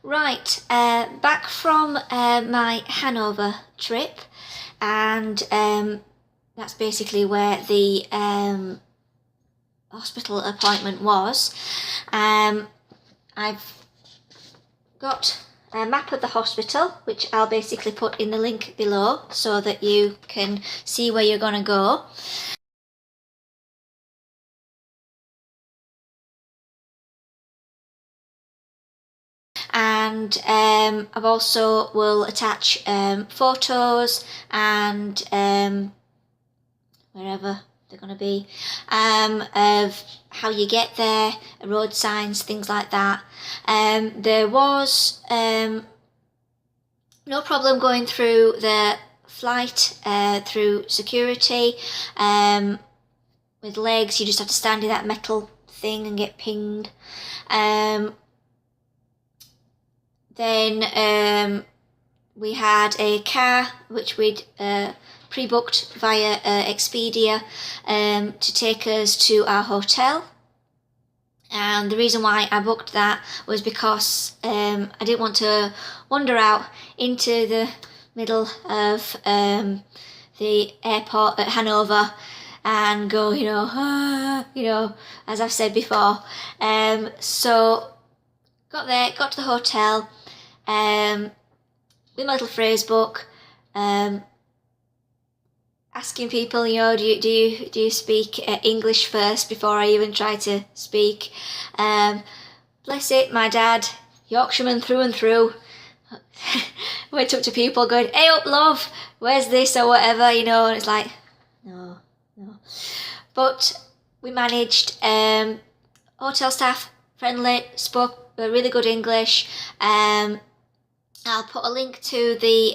Right, back from my Hanover trip, and that's basically where the hospital appointment was. I've got a map of the hospital, which I'll basically put in the link below so that you can see where you're going to go. And I've also will attach photos and wherever they're going to be of how you get there, road signs, things like that. There was no problem going through the flight through security with legs. You just have to stand in that metal thing and get pinged. Then we had a car which we'd pre-booked via Expedia to take us to our hotel. And the reason why I booked that was because I didn't want to wander out into the middle of the airport at Hanover and go, as I've said before. So got there, got to the hotel with my little phrase book, asking people, do you speak English first before I even try to speak. Bless it, my dad, Yorkshireman through and through, went up to people going, "Hey up, love, where's this?" or whatever, and it's like, no. But we managed. Hotel staff, friendly, spoke really good English. I'll put a link to the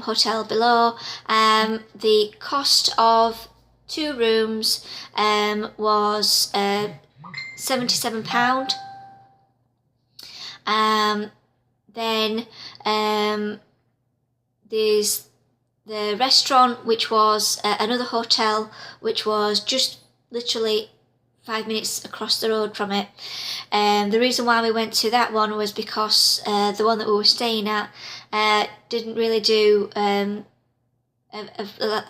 hotel below. The cost of 2 rooms was £77. Then there's the restaurant, which was another hotel, which was just literally 5 minutes across the road from it. The reason why we went to that one was because the one that we were staying at didn't really do a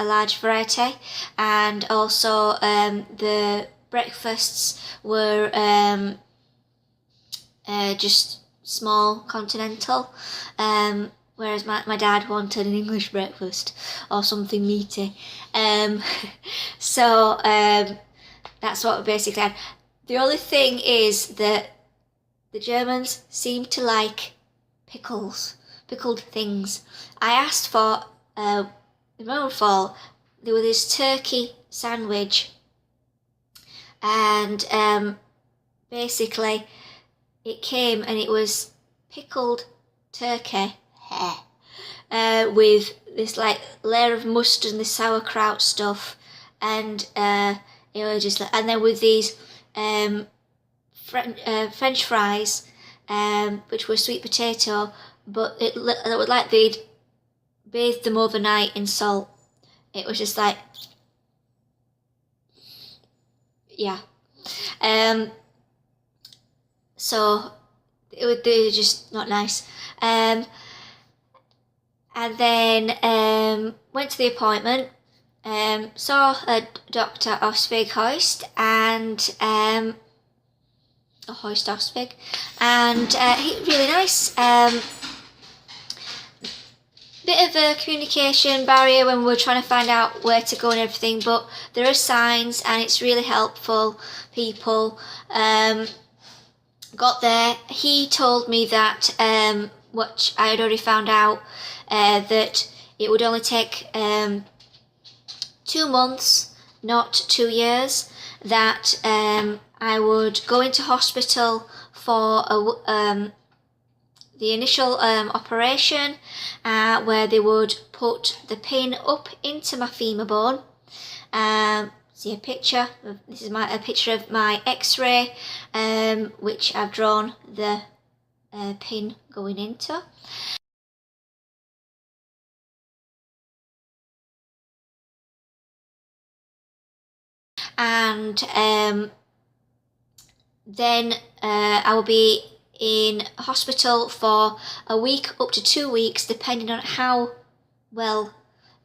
large variety, and also the breakfasts were just small continental, whereas my dad wanted an English breakfast or something meaty. So that's what we basically had. The only thing is that the Germans seem to like pickled things. I asked for, in Roundfall, there was this turkey sandwich, and basically it came and it was pickled turkey with this like layer of mustard and this sauerkraut stuff, and it was just like, and then with these French fries, which were sweet potato, but it looked like they'd bathed them overnight in salt. It was just like, yeah. So they were just not nice. And then went to the appointment. Saw Dr. Osvig-Hoist and Hoist Osvig, and he really nice. Bit of a communication barrier when we were trying to find out where to go and everything, but there are signs and it's really helpful. People got there. He told me that which I had already found out, that it would only take 2 months, not 2 years, that I would go into hospital for the initial operation, where they would put the pin up into my femur bone. See a picture. This is a picture of my X-ray, which I've drawn the pin going into. And then I will be in hospital for a week up to 2 weeks, depending on how well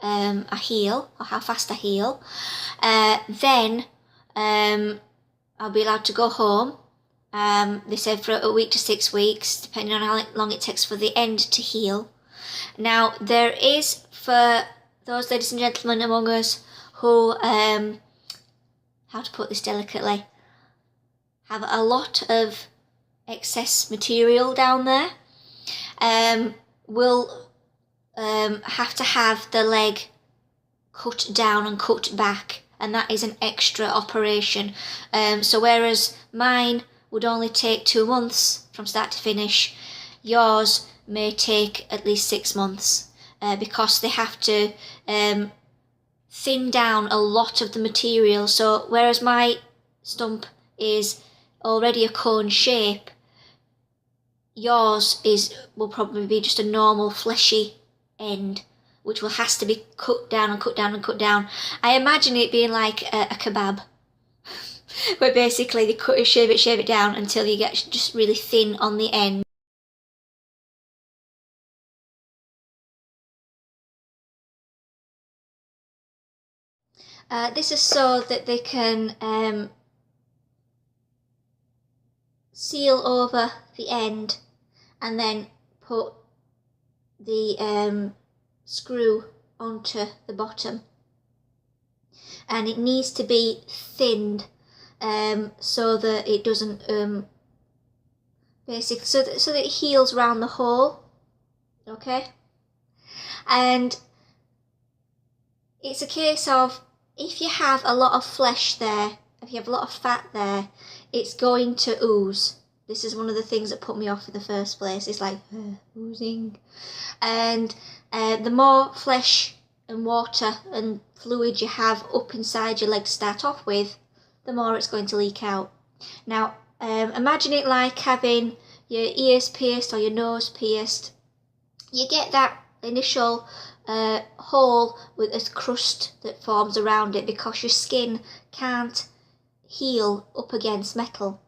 I heal or how fast I heal. Then I'll be allowed to go home. They said for a week to 6 weeks, depending on how long it takes for the end to heal. Now, there is, for those ladies and gentlemen among us who, how to put this delicately, have a lot of excess material down there, will have to have the leg cut down and cut back, and that is an extra operation. So whereas mine would only take 2 months from start to finish, yours may take at least 6 months, because they have to thin down a lot of the material. So whereas my stump is already a cone shape, yours will probably be just a normal fleshy end, which has to be cut down and cut down and cut down. I imagine it being like a kebab, where basically they cut it, shave it down until you get just really thin on the end. This is so that they can seal over the end and then put the screw onto the bottom. And it needs to be thinned so that it doesn't basically so that it heals round the hole. Okay, and it's a case of, if you have a lot of flesh there, if you have a lot of fat there, it's going to ooze. This is one of the things that put me off in the first place. It's like oozing, and the more flesh and water and fluid you have up inside your leg to start off with, the more it's going to leak out. Now, imagine it like having your ears pierced or your nose pierced. You get that initial hole with a crust that forms around it because your skin can't heal up against metal.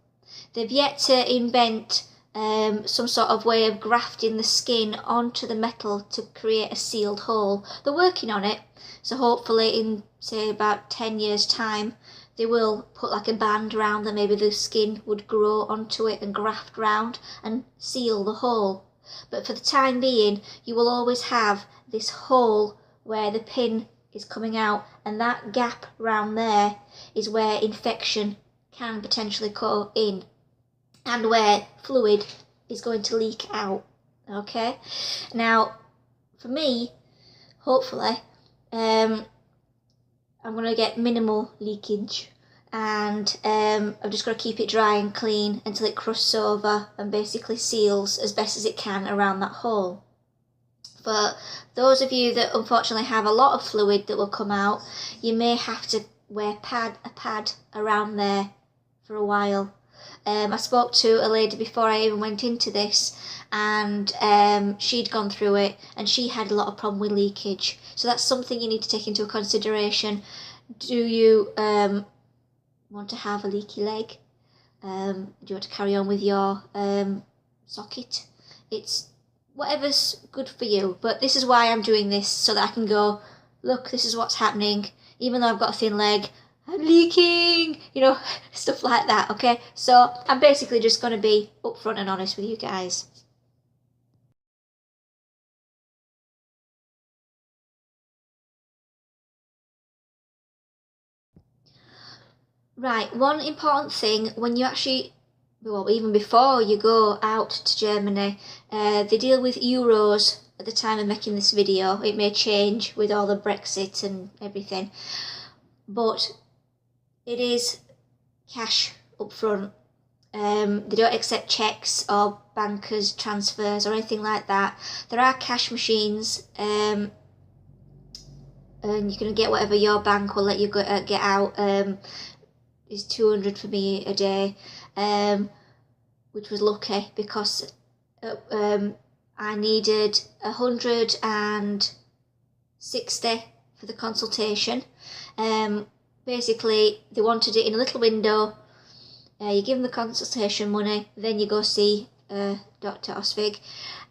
They've yet to invent some sort of way of grafting the skin onto the metal to create a sealed hole. They're working on it, so hopefully in, say, about 10 years' time, they will put like a band around that maybe the skin would grow onto it and graft round and seal the hole. But for the time being, you will always have this hole where the pin is coming out, and that gap round there is where infection can potentially go in and where fluid is going to leak out. Okay, now for me, hopefully I'm going to get minimal leakage, and I've just got to keep it dry and clean until it crusts over and basically seals as best as it can around that hole. For those of you that unfortunately have a lot of fluid that will come out, you may have to wear a pad around there for a while. I spoke to a lady before I even went into this, and she'd gone through it and she had a lot of problem with leakage. So that's something you need to take into consideration. Do you want to have a leaky leg? Do you want to carry on with your socket? It's whatever's good for you, but this is why I'm doing this, so that I can go, look, this is what's happening. Even though I've got a thin leg, I'm leaking, stuff like that, okay? So I'm basically just going to be upfront and honest with you guys. Right, one important thing when you actually, well, even before you go out to Germany, they deal with euros at the time of making this video. It may change with all the Brexit and everything, but it is cash up front. They don't accept cheques or bankers transfers or anything like that. There are cash machines, and you can get whatever your bank will let you get out. Is 200 for me a day, which was lucky because I needed 160 for the consultation. Basically, they wanted it in a little window. You give them the consultation money, then you go see Dr. Osvig,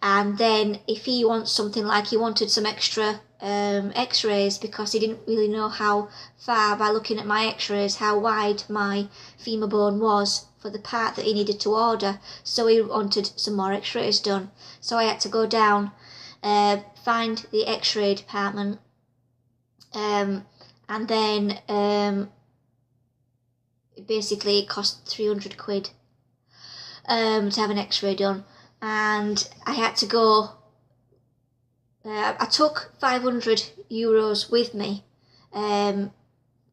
and then if he wants something, like he wanted some extra x-rays, because he didn't really know how far, by looking at my x-rays, how wide my femur bone was for the part that he needed to order. So he wanted some more x-rays done. So I had to go down, find the x-ray department, and then basically it cost 300 quid to have an x-ray done, and I had to go. I took €500 with me,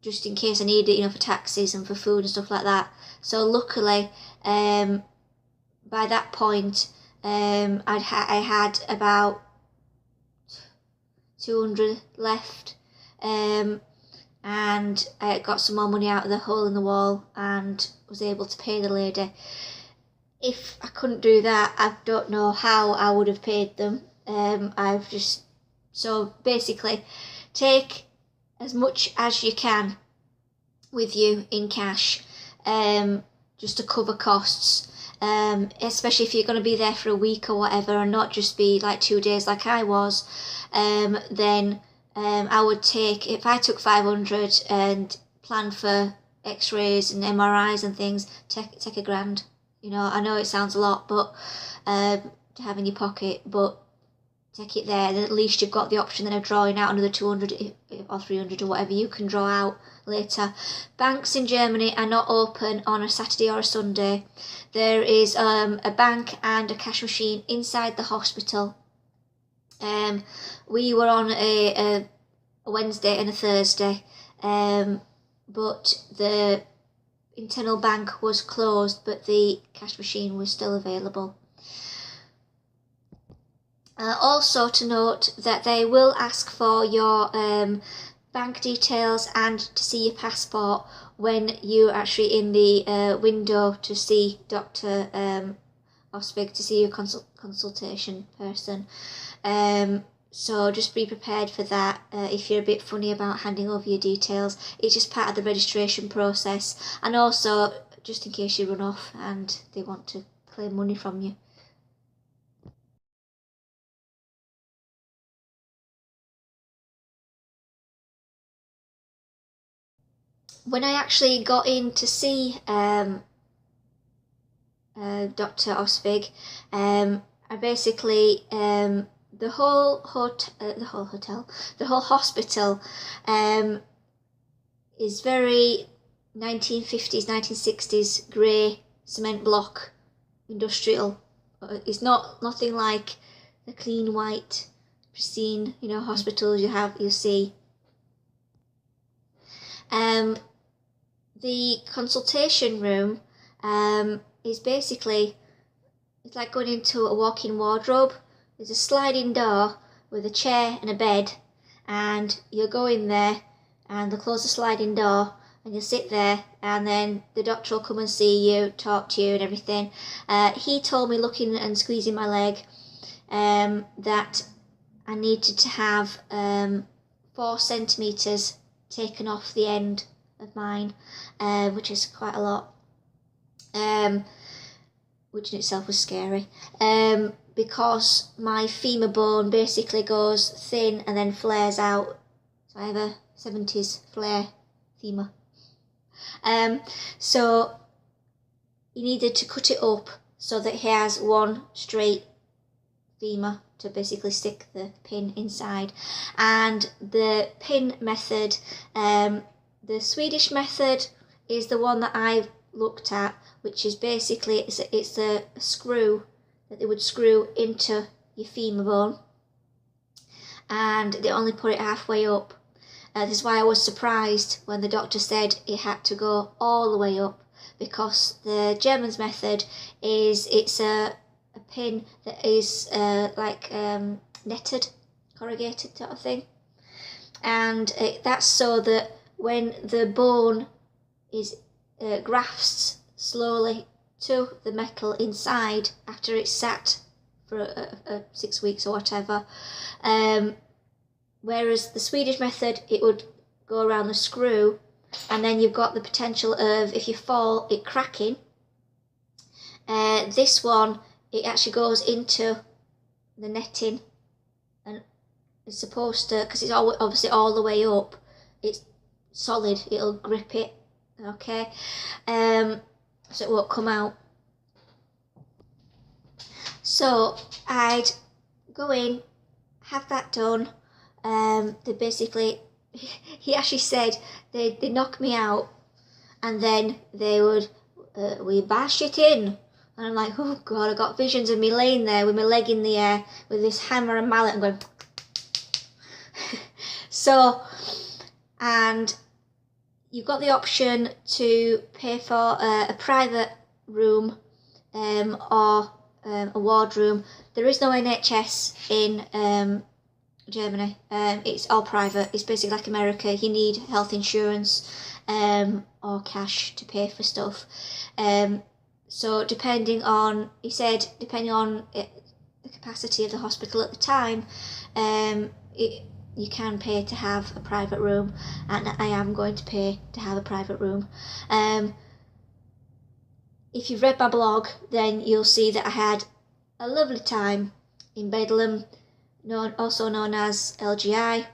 just in case I needed it, you know, for taxis and for food and stuff like that. So luckily, by that point, I had about 200 left, and I got some more money out of the hole in the wall and was able to pay the lady. If I couldn't do that, I don't know how I would have paid them. So basically, take as much as you can with you in cash, just to cover costs, especially if you're going to be there for a week or whatever, and not just be like 2 days like I was. Then I would take, if I took 500 and planned for x-rays and MRIs and things, take £1,000. You know, I know it sounds a lot, but to have in your pocket, but take it there, then at least you've got the option then of drawing out another 200 or 300 or whatever you can draw out later. Banks in Germany are not open on a Saturday or a Sunday. There is a bank and a cash machine inside the hospital. We were on a Wednesday and a Thursday, but the internal bank was closed, but the cash machine was still available. Also to note that they will ask for your bank details and to see your passport when you're actually in the window to see Dr. Osvig, to see your consultation person. So just be prepared for that. If you're a bit funny about handing over your details, it's just part of the registration process, and also just in case you run off and they want to claim money from you. When I actually got in to see Dr. Osvig, I basically the whole hospital is very 1950s, 1960s grey cement block industrial. It's nothing like the clean white pristine, you know, hospitals you see. The consultation room is basically, it's like going into a walk-in wardrobe. There's a sliding door with a chair and a bed, and you'll go in there and they'll close the sliding door and you'll sit there, and then the doctor will come and see you, talk to you and everything. He told me, looking and squeezing my leg, that I needed to have 4 centimetres taken off the end of mine, which is quite a lot, which in itself was scary, because my femur bone basically goes thin and then flares out. So I have a 70s flare femur. So he needed to cut it up so that he has one straight femur to basically stick the pin inside. And the pin method, the Swedish method is the one that I've looked at, which is basically it's a screw that they would screw into your femur bone, and they only put it halfway up. This is why I was surprised when the doctor said it had to go all the way up, because the German's method is it's a pin that is like netted, corrugated sort of thing, and that's so that when the bone is grafts slowly to the metal inside after it's sat for 6 weeks or whatever, whereas the Swedish method, it would go around the screw, and then you've got the potential of, if you fall, it cracking. This one, it actually goes into the netting, and it's supposed to, because it's obviously all the way up, it's solid, it'll grip it, okay, so it won't come out. So I'd go in, have that done. They basically, he actually said they knock me out, and then they would, we bash it in. And I'm like, oh God, I got visions of me laying there with my leg in the air with this hammer and mallet and going. So, and you've got the option to pay for a private room or a ward room. There is no NHS in Germany. It's all private. It's basically like America. You need health insurance or cash to pay for stuff. So depending on, he said, depending on the capacity of the hospital at the time, you can pay to have a private room, and I am going to pay to have a private room. If you've read my blog, then you'll see that I had a lovely time in Bedlam, also known as LGI,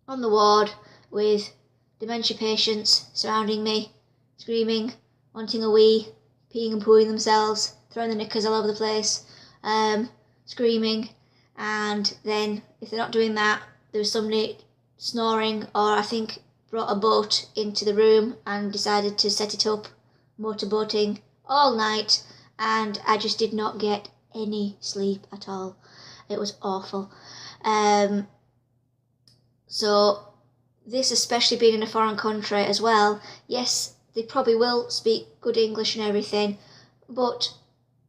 on the ward with dementia patients surrounding me, screaming, wanting a wee, peeing and pooing themselves, throwing their knickers all over the place, screaming, and then if they're not doing that, there was somebody snoring, or I think brought a boat into the room and decided to set it up, motorboating all night, and I just did not get any sleep at all. It was awful. So this, especially being in a foreign country as well, yes, they probably will speak good English and everything, but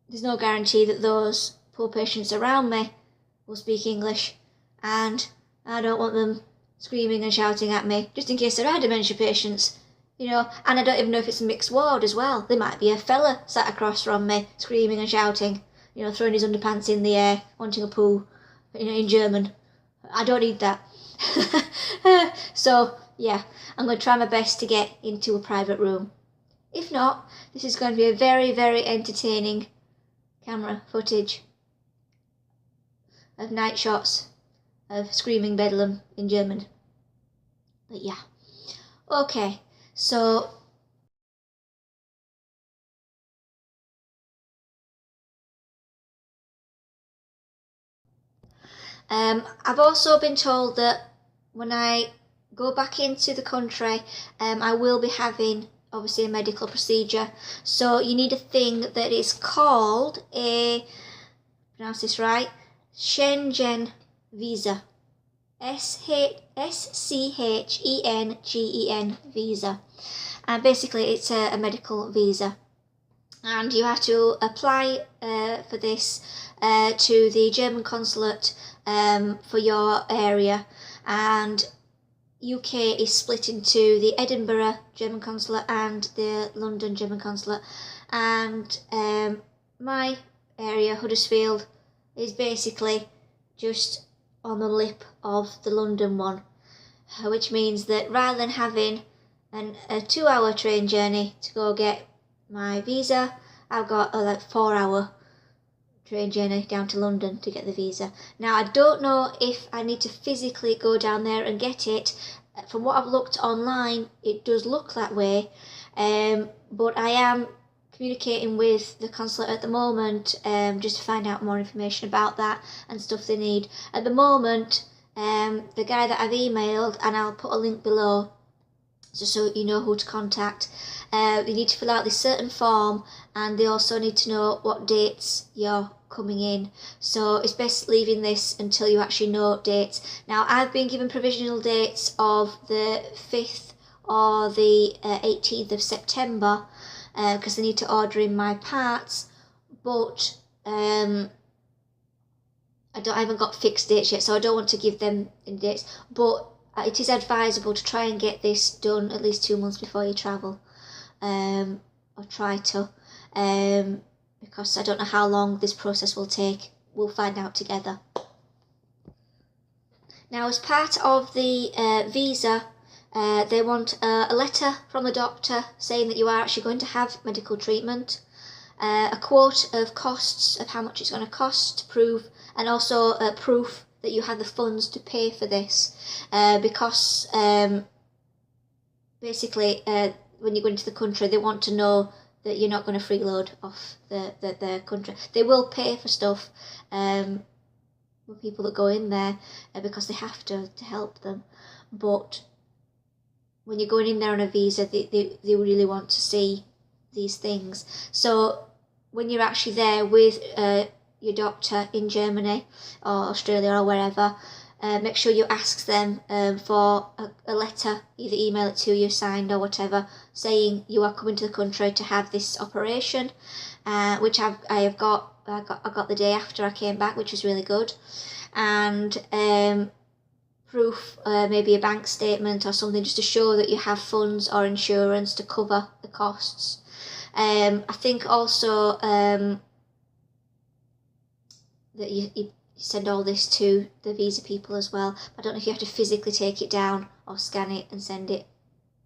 there's no guarantee that those poor patients around me will speak English, and I don't want them screaming and shouting at me, just in case there are dementia patients, and I don't even know if it's a mixed ward as well. There might be a fella sat across from me, screaming and shouting, throwing his underpants in the air, wanting a poo, in German. I don't need that. So, yeah, I'm going to try my best to get into a private room. If not, this is going to be a very, very entertaining camera footage of night shots of screaming Bedlam in German. But yeah. Okay, so I've also been told that when I go back into the country, I will be having obviously a medical procedure. So you need a thing that is called pronounce this right, Schengen visa. SCHENGEN visa. And basically it's a medical visa. And you have to apply for this to the German consulate for your area, and UK is split into the Edinburgh German consulate and the London German consulate, and my area, Huddersfield, is basically just on the lip of the London one, which means that rather than having a 2-hour train journey to go get my visa, I've got a 4-hour train journey down to London to get the visa. Now, I don't know if I need to physically go down there and get it. From what I've looked online, it does look that way, but I am communicating with the consulate at the moment just to find out more information about that and stuff they need. At the moment, the guy that I've emailed, and I'll put a link below just so you know who to contact, you need to fill out this certain form, and they also need to know what dates you're coming in. So it's best leaving this until you actually know dates. Now, I've been given provisional dates of the 5th or the 18th of September because I need to order in my parts, but I haven't got fixed dates yet, so I don't want to give them in dates, but it is advisable to try and get this done at least 2 months before you travel, or try to, because I don't know how long this process will take. We'll find out together. Now, as part of the visa, they want a letter from the doctor saying that you are actually going to have medical treatment. a quote of costs of how much it's going to cost to prove, and also proof that you have the funds to pay for this, because basically when you go into the country, they want to know that you're not going to freeload off the country. They will pay for stuff for people that go in there because they have to help them, but when you're going in there on a visa, they really want to see these things. So when you're actually there with your doctor in Germany or Australia or wherever, make sure you ask them for a letter, either email it to you signed or whatever, saying you are coming to the country to have this operation, which I got the day after I came back, which was really good, and proof, maybe a bank statement or something, just to show that you have funds or insurance to cover the costs. I think also that you send all this to the visa people as well. I don't know if you have to physically take it down or scan it and send it.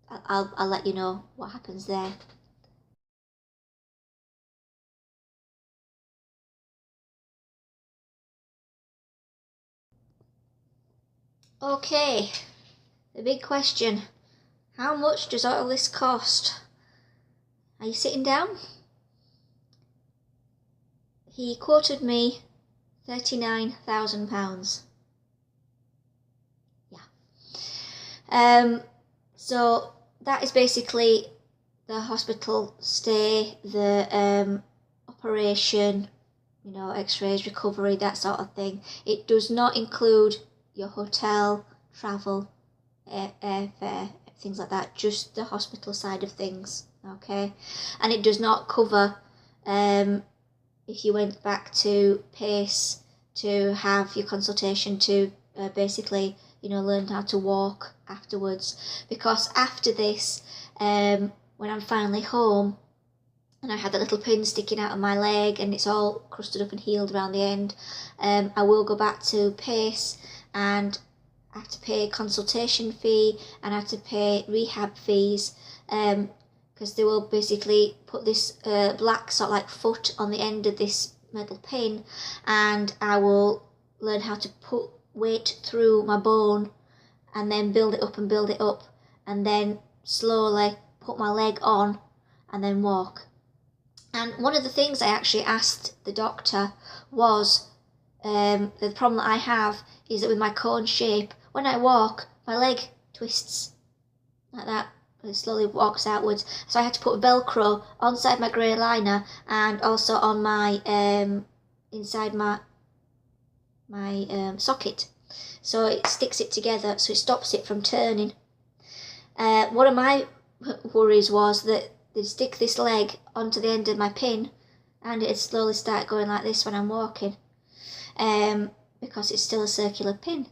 I'll let you know what happens there. Okay, the big question. How much does all this cost? Are you sitting down? He quoted me £39,000. Yeah. So that is basically the hospital stay, the operation, x-rays, recovery, that sort of thing. It does not include your hotel, travel, airfare, things like that, just the hospital side of things, okay? And it does not cover if you went back to PACE to have your consultation to basically, learn how to walk afterwards. Because after this, when I'm finally home, and I had that little pin sticking out of my leg and it's all crusted up and healed around the end, I will go back to PACE, and I have to pay a consultation fee and I have to pay rehab fees, because they will basically put this black sort of like foot on the end of this metal pin, and I will learn how to put weight through my bone and then build it up and build it up, and then slowly put my leg on and then walk. And one of the things I actually asked the doctor was, the problem that I have is that with my cone shape, when I walk, my leg twists like that. It slowly walks outwards. So I had to put Velcro inside my grey liner and also on my inside my socket, so it sticks it together, so it stops it from turning. One of my worries was that they'd stick this leg onto the end of my pin and it'd slowly start going like this when I'm walking, because it's still a circular pin.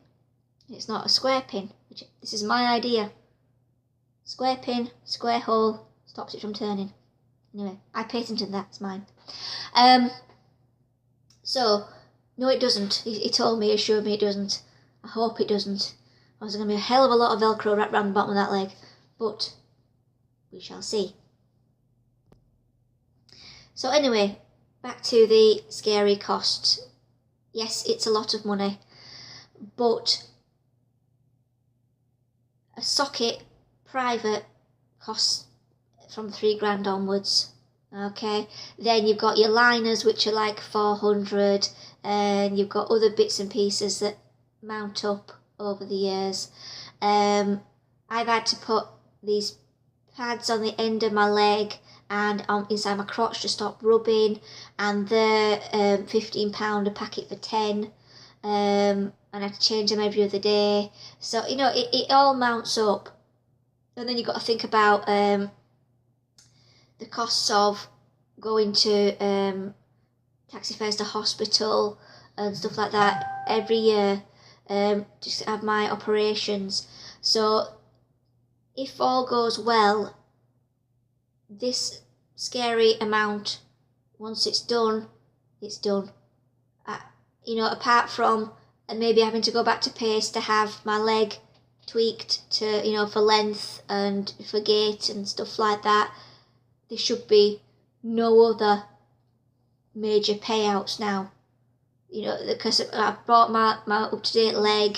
It's not a square pin, which this is my idea. Square pin, square hole, stops it from turning. Anyway, I patented that, it's mine. So, no it doesn't. He told me, assured me it doesn't. I hope it doesn't. There's going to be a hell of a lot of Velcro wrapped around the bottom of that leg. But, we shall see. So anyway, back to the scary costs. Yes, it's a lot of money. But a socket private costs from £3,000 onwards. Okay, then you've got your liners, which are like 400, and you've got other bits and pieces that mount up over the years. I've had to put these pads on the end of my leg and inside my crotch to stop rubbing, and they're £15 a packet for 10, and I have to change them every other day. So it all mounts up. And then you've got to think about the costs of going to taxi fares to hospital and stuff like that every year, just to have my operations. So if all goes well, this scary amount, once it's done, it's done. Apart from maybe having to go back to PACE to have my leg tweaked to, for length and for gait and stuff like that, there should be no other major payouts now. You know, because I've bought my up-to-date leg,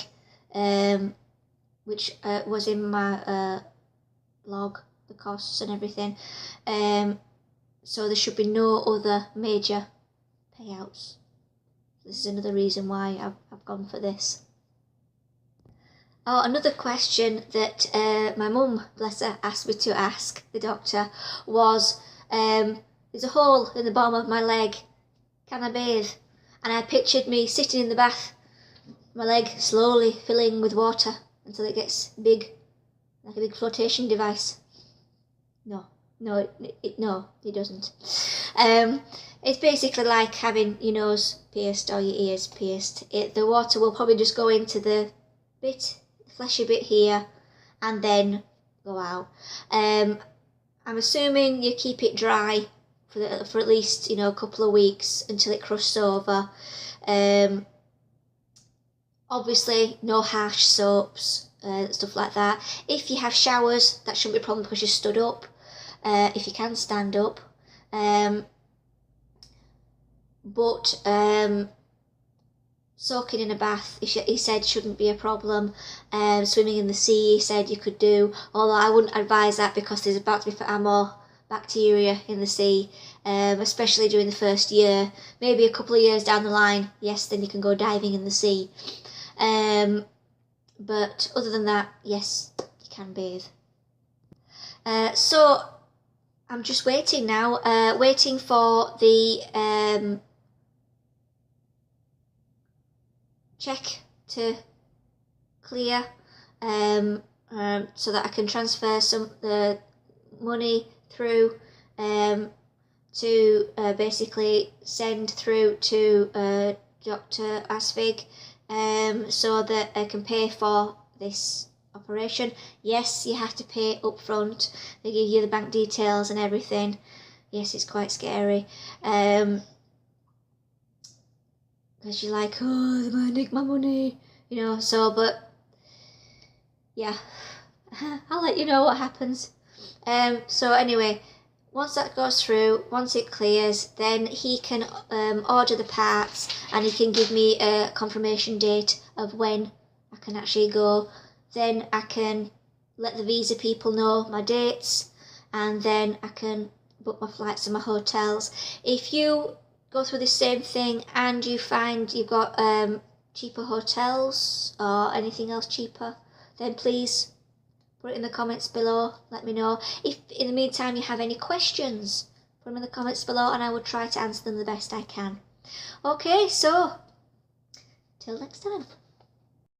which was in my log, the costs and everything. So there should be no other major payouts. This is another reason why I've gone for this. Oh, another question that my mum, bless her, asked me to ask the doctor was, there's a hole in the bottom of my leg, can I bathe? And I pictured me sitting in the bath, my leg slowly filling with water until it gets big, like a big flotation device. No, it doesn't. It's basically like having your nose pierced or your ears pierced. The water will probably just go into the fleshy bit here, and then go out. I'm assuming you keep it dry for at least a couple of weeks until it crusts over. Obviously, no harsh soaps, stuff like that. If you have showers, that shouldn't be a problem because you're stood up. If you can stand up, but soaking in a bath, he said, shouldn't be a problem. Swimming in the sea, he said you could do, although I wouldn't advise that because there's about to be more bacteria in the sea, especially during the first year. Maybe a couple of years down the line, yes, then you can go diving in the sea. But other than that, yes, you can bathe. So I'm just waiting now, waiting for the check to clear, so that I can transfer the money through to basically send through to Dr. Asvig, so that I can pay for this operation. Yes, you have to pay up front. They give you the bank details and everything. Yes, it's quite scary. Because you're like, oh, they might nick my money, but yeah, I'll let you know what happens. So anyway, once that goes through, once it clears, then he can order the parts, and he can give me a confirmation date of when I can actually go. Then I can let the visa people know my dates, and then I can book my flights and my hotels. If you go through the same thing and you find you've got cheaper hotels or anything else cheaper, then please put it in the comments below. Let me know. If in the meantime you have any questions, put them in the comments below and I will try to answer them the best I can. Okay, so till next time.